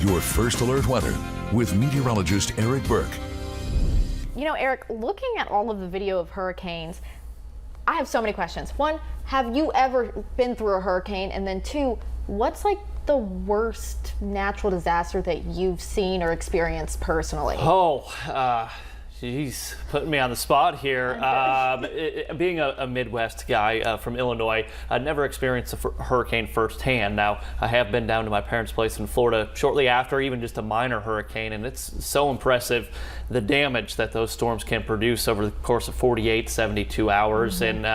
your first alert weather with meteorologist Eric Burke. You know, Eric, looking at all of the video of hurricanes, I have so many questions. One, have you ever been through a hurricane? And then two, what's like the worst natural disaster that you've seen or experienced personally? Geez, putting me on the spot here. Being a Midwest guy from Illinois, I never experienced a hurricane firsthand. Now, I have been down to my parents' place in Florida shortly after, even just a minor hurricane, and it's so impressive the damage that those storms can produce over the course of 48, 72 hours. And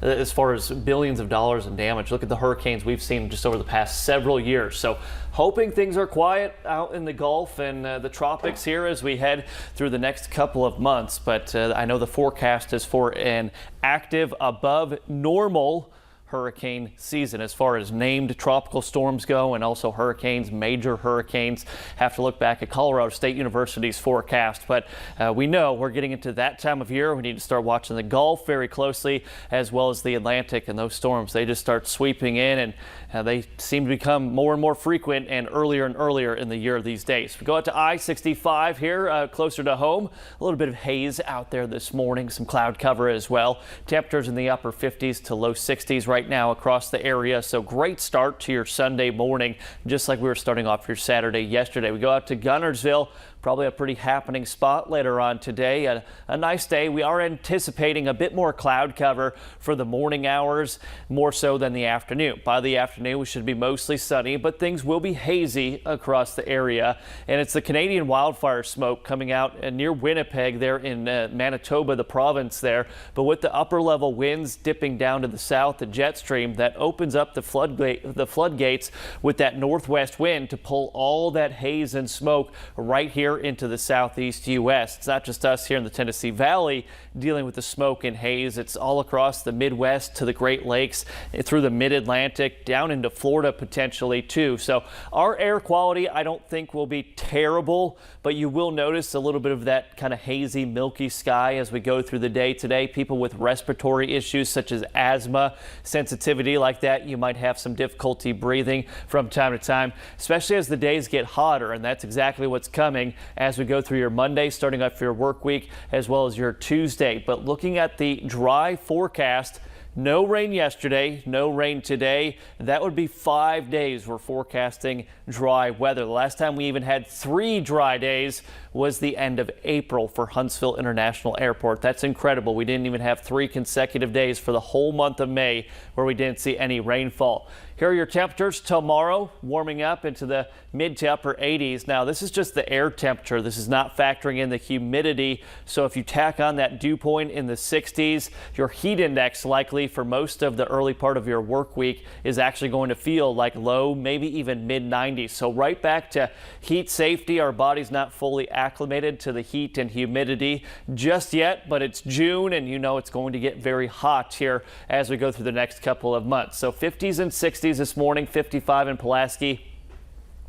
as far as billions of dollars in damage, look at the hurricanes we've seen just over the past several years. So hoping things are quiet out in the Gulf and the tropics here as we head through the next couple of months. But I know the forecast is for an active above normal hurricane season as far as named tropical storms go, and also hurricanes, major hurricanes. Have to look back at Colorado State University's forecast, but we know we're getting into that time of year. We need to start watching the Gulf very closely, as well as the Atlantic, and those storms, they just start sweeping in, and they seem to become more and more frequent and earlier in the year these days. We go out to I-65 here, closer to home. A little bit of haze out there this morning, some cloud cover as well. Temperatures in the upper 50s to low 60s right now across the area. So great start to your Sunday morning, just like we were starting off your Saturday yesterday. We go out to Guntersville. Probably a pretty happening spot later on today. A nice day. We are anticipating a bit more cloud cover for the morning hours, more so than the afternoon. By the afternoon, we should be mostly sunny, but things will be hazy across the area. And it's the Canadian wildfire smoke coming out near Winnipeg there in Manitoba, the province there. But with the upper level winds dipping down to the south, the jet stream that opens up the floodgates with that northwest wind to pull all that haze and smoke right here into the southeast U.S. It's not just us here in the Tennessee Valley dealing with the smoke and haze. It's all across the Midwest to the Great Lakes, through the Mid-Atlantic, down into Florida potentially too. So our air quality, I don't think will be terrible, but you will notice a little bit of that kind of hazy, milky sky as we go through the day today. People with respiratory issues such as asthma, sensitivity like that, you might have some difficulty breathing from time to time, especially as the days get hotter, and that's exactly what's coming as we go through your Monday, starting off your work week, as well as your Tuesday. But looking at the dry forecast, no rain yesterday, no rain today. That would be 5 days we're forecasting dry weather. The last time we even had 3 dry days was the end of April for Huntsville International Airport. That's incredible. We didn't even have 3 consecutive days for the whole month of May where we didn't see any rainfall. Here are your temperatures tomorrow, warming up into the mid to upper 80s. Now, this is just the air temperature. This is not factoring in the humidity. So if you tack on that dew point in the 60s, your heat index likely for most of the early part of your work week is actually going to feel like low, maybe even mid 90s. So right back to heat safety. Our body's not fully acclimated to the heat and humidity just yet, but it's June, and you know it's going to get very hot here as we go through the next couple of months. So 50s and 60s this morning, 55 in Pulaski,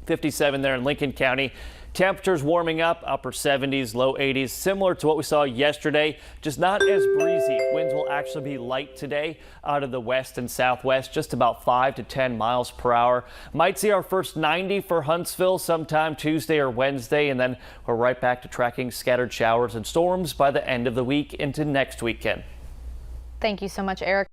57 there in Lincoln County. Temperatures warming up, upper 70s, low 80s, similar to what we saw yesterday, just not as breezy. Winds will actually be light today out of the west and southwest, just about 5 to 10 miles per hour. Might see our first 90 for Huntsville sometime Tuesday or Wednesday, and then we're right back to tracking scattered showers and storms by the end of the week into next weekend. Thank you so much, Eric.